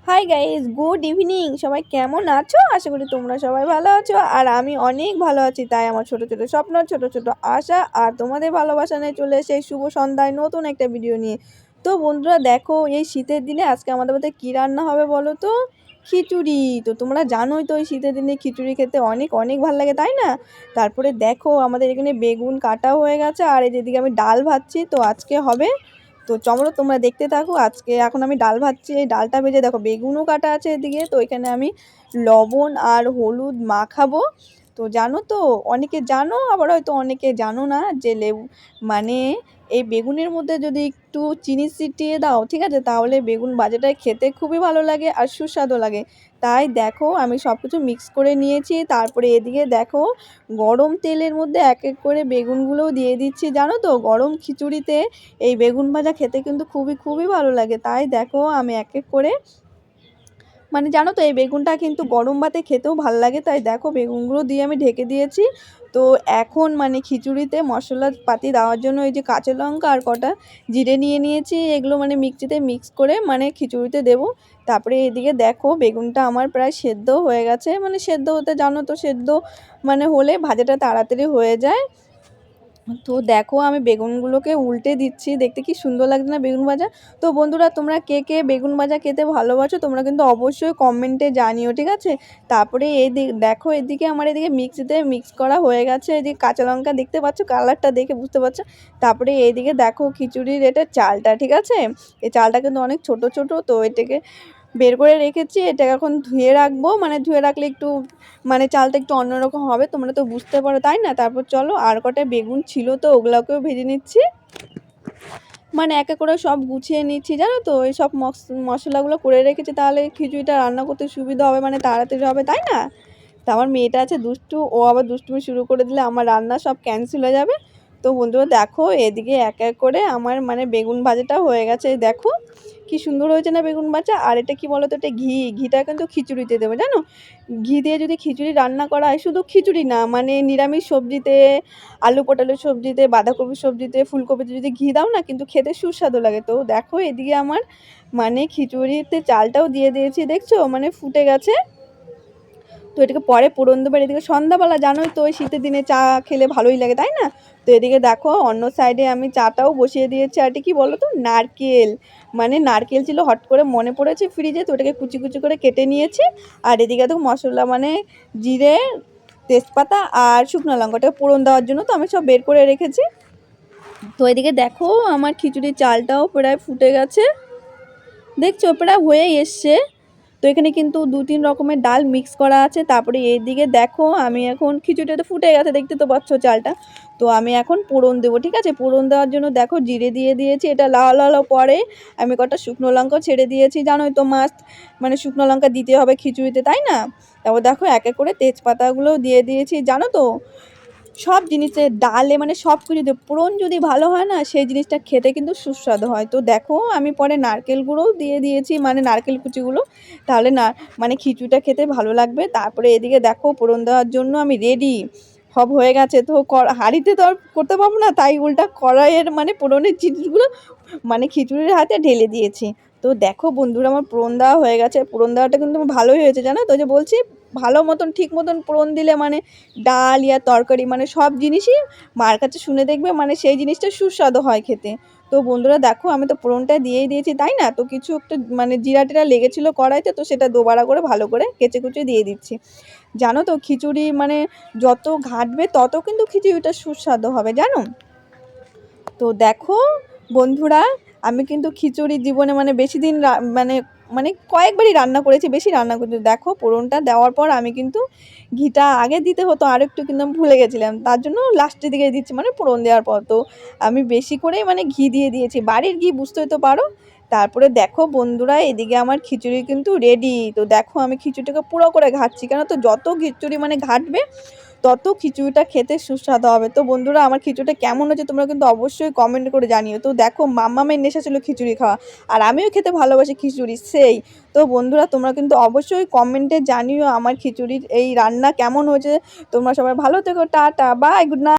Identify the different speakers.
Speaker 1: Hi guys, good evening. সবাই কেমন আছো? আশা করি তোমরা সবাই ভালো আছো আর আমি অনেক ভালো আছি। তাই আমার ছোট ছোট স্বপ্ন, ছোট ছোট আশা আর তোমাদের ভালোবাসা নিয়ে চলে এসে শুভ সন্ধ্যায় নতুন একটা ভিডিও নিয়ে। তো বন্ধুরা দেখো, এই শীতের দিনে আজকে আমাদের বাড়িতে কী রান্না হবে বলো তো? খিচুড়ি। তো তোমরা জানোই তো এই শীতের দিনে খিচুড়ি খেতে অনেক অনেক ভালো লাগে, তাই না? তারপরে দেখো আমাদের এখানে বেগুন কাটা হয়ে গেছে আর এদিকে আমি ডাল ভাজছি। তো আজকে হবে, তো চলো তোমরা দেখতে থাকো। আজকে এখন আমি ডাল ভাজছি, এই ডালটা ভেজে দেখো বেগুনও কাটা আছে এদিকে। তো এখানে আমি লবণ আর হলুদ মাখাবো। তো জানো তো, অনেকে জানো আবার হয়তো অনেকে জানো না যে লেবু মানে এই বেগুনের মধ্যে যদি একটু চিনি ছিটিয়ে দাও, ঠিক আছে, তাহলে বেগুন ভাজাটা খেতে খুবই ভালো লাগে আর সুস্বাদু লাগে। তাই দেখো আমি সব কিছু মিক্স করে নিয়েছি। তারপরে এদিকে দেখো গরম তেলের মধ্যে এক এক করে বেগুনগুলোও দিয়ে দিচ্ছি। জানো তো গরম খিচুড়িতে এই বেগুন ভাজা খেতে কিন্তু খুবই খুবই ভালো লাগে। তাই দেখো আমি এক এক করে জানো তো এই বেগুনটা কিন্তু গরম ভাতে খেতেও ভালো লাগে। তাই দেখো বেগুনগুলো দিয়ে আমি ঢেকে দিয়েছি। তো এখন খিচুড়িতে মশলা পাতি দেওয়ার জন্য এই যে কাঁচা লঙ্কা আর কটা জিরে নিয়ে নিয়েছি, এগুলো মিক্সিতে মিক্স করে খিচুড়িতে দেব। তারপরে এদিকে দেখো বেগুনটা আমার প্রায় সেদ্ধ হয়ে গেছে। সেদ্ধ হতে জানো তো, সেদ্ধ হলে ভাজাটা তাড়াতাড়ি হয়ে যায়। তো দেখো আমি বেগুনগুলোকে উল্টে দিচ্ছি, দেখতে কি সুন্দর লাগছে না বেগুন ভাজা? তো বন্ধুরা তোমরা কে কে বেগুন ভাজা খেতে ভালোবাসো তোমরা কিন্তু অবশ্যই কমেন্টে জানিও, ঠিক আছে? তারপরে দেখো এদিকে আমার এদিকে মিক্সিতে মিক্স করা হয়ে গেছে। এদিকে কাঁচা লঙ্কা দেখতে পাচ্ছ, কালারটা দেখে বুঝতে পারছো। তারপরে এইদিকে দেখো খিচুড়ির এটা চালটা, ঠিক আছে, এই চালটা কিন্তু অনেক ছোট ছোট। তো এটাকে বের করে রেখেছি, এটাকে এখন ধুয়ে রাখবো। ধুয়ে রাখলে একটু চালটা একটু অন্যরকম হবে, তোমরা তো বুঝতে পারো, তাই না? তারপর চলো আর কটা বেগুন ছিল তো ওগুলোকেও ভেজে নিচ্ছি। এক এক করে সব গুছিয়ে নিচ্ছি, জানো তো এই সব মশলাগুলো করে রেখেছি, তাহলে খিচুড়িটা রান্না করতে সুবিধা হবে, তাড়াতাড়ি হবে, তাই না? তা আমার মেয়েটা আছে দুষ্টু, ও আবার দুষ্টুমি শুরু করে দিলে আমার রান্না সব ক্যান্সেল হয়ে যাবে। তো বন্ধুরা দেখো এদিকে এক এক করে আমার বেগুন ভাজাটা হয়ে গেছে। দেখো কি সুন্দর হয়েছে না বেগুন ভাজা। আর এটা কি বলো তো, এটা ঘিটা কিন্তু খিচুড়িতে দেবে, জানো? ঘি দিয়ে যদি খিচুড়ি রান্না করা হয়, শুধু খিচুড়ি না, নিরামিষ সবজিতে, আলু পটলের সবজিতে, বাঁধাকপির সবজিতে, ফুলকপিতে যদি ঘি দাও না, কিন্তু খেতে সুস্বাদু লাগে। তো দেখো এদিকে আমার খিচুড়িতে চালটাও দিয়ে দিয়েছি, দেখছো ফুটে গেছে। তো এটাকে পরে ফোড়ন দেবো। এদিকে সন্ধ্যাবেলা জানোই তো ওই শীতের দিনে চা খেলে ভালোই লাগে, তাই না? তো এদিকে দেখো অন্য সাইডে আমি চাটাও বসিয়ে দিয়েছি। আর এটা কি বলো তো, নারকেল, নারকেল ছিল, হট করে মনে পড়েছে ফ্রিজে, তো ওটাকে কুচি কুচি করে কেটে নিয়েছি। আর এদিকে তো মশলা জিরে, তেজপাতা আর শুকনো লঙ্কাটা ফোড়ন দেওয়ার জন্য তো আমি সব বের করে রেখেছি। তো এদিকে দেখো আমার খিচুড়ির চালটাও প্রায় ফুটে গেছে, দেখছো প্রায় হয়েই এসছে। তো এখানে কিন্তু 2-3 রকমের ডাল মিক্স করা আছে। তারপরে এইদিকে দেখো আমি এখন খিচুড়িটা তো ফুটে গেছে, দেখতে তো পাচ্ছ চালটা। তো আমি এখন ফোড়ন দেবো, ঠিক আছে? ফোড়ন দেওয়ার জন্য দেখো জিরে দিয়ে দিয়েছি, এটা লাল লাল পরে আমি কটা শুকনো লঙ্কা ছেড়ে দিয়েছি। জানোই তো মাস্ট শুকনো লঙ্কা দিতে হবে খিচুড়িতে, তাই না? তারপর দেখো এক এক করে তেজপাতাগুলোও দিয়ে দিয়েছি। জানো তো সব জিনিসের ডালে সব কিছুতে ফোড়ন যদি ভালো হয় না, সেই জিনিসটা খেতে কিন্তু সুস্বাদু হয়। তো দেখো আমি পরে নারকেল গুঁড়োও দিয়ে দিয়েছি, নারকেল কুচিগুলো, তাহলে না খিচুড়িটা খেতে ভালো লাগবে। তারপরে এদিকে দেখো ফোড়ন দেওয়ার জন্য আমি রেডি, সব হয়ে গেছে। তো হাঁড়িতে তো আর করতে পারবো না, তাই উল্টা কড়াইয়ের ফোড়নের জিনিসগুলো খিচুড়ির হাতে ঢেলে দিয়েছি। তো দেখো বন্ধুরা আমার ফোড়ন দেওয়া হয়ে গেছে। ফোড়ন দেওয়াটা কিন্তু ভালোই হয়েছে, জানো তো, যে বলছি ভালো মতন ঠিক মতন ফোড়ন দিলে ডাল ইয়া তরকারি সব জিনিসই মার কাছে শুনে দেখবে সেই জিনিসটা সুস্বাদু হয় খেতে। তো বন্ধুরা দেখো আমি তো ফোড়নটা দিয়েই দিয়েছি, তাই না? তো কিছু একটা জিরা টিরা লেগেছিলো কড়াইতে, তো সেটা দুবারা করে ভালো করে কেচে কুচে দিয়ে দিচ্ছি। জানো তো খিচুড়ি যত ঘাঁটবে তত কিন্তু খিচুড়িটা সুস্বাদু হবে, জানো? তো দেখো বন্ধুরা আমি কিন্তু খিচুড়ি জীবনে বেশি দিন কয়েকবারই রান্না করেছি, বেশি রান্না করতে। দেখো ফোড়নটা দেওয়ার পর আমি কিন্তু ঘিটা আগে দিতে হতো, আর একটু কিন্তু আমি ভুলে গেছিলাম, তার জন্য লাস্টের দিকে দিচ্ছি ফোড়ন দেওয়ার পর। তো আমি বেশি করেই ঘি দিয়ে দিয়েছি, বাড়ির ঘি, বুঝতেই তো পারো। তারপরে দেখো বন্ধুরা এদিকে আমার খিচুড়ি কিন্তু রেডি। তো দেখো আমি খিচুড়িটাকে পুরো করে ঘাটছি, কেন তো যত খিচুড়ি ঘাটবে তত খিচুড়িটা খেতে সুস্বাদু হবে। তো বন্ধুরা আমার খিচুড়িটা কেমন হয়েছে তোমরা কিন্তু অবশ্যই কমেন্ট করে জানিও। তো দেখো মাম্মামের নেশা ছিল খিচুড়ি খাওয়া, আর আমিও খেতে ভালোবাসি খিচুড়ি সেই। তো বন্ধুরা তোমরা কিন্তু অবশ্যই কমেন্টে জানিও আমার খিচুড়ির এই রান্না কেমন হয়েছে। তোমরা সবাই ভালো থেকো, টাটা, বাই, গুড নাইট।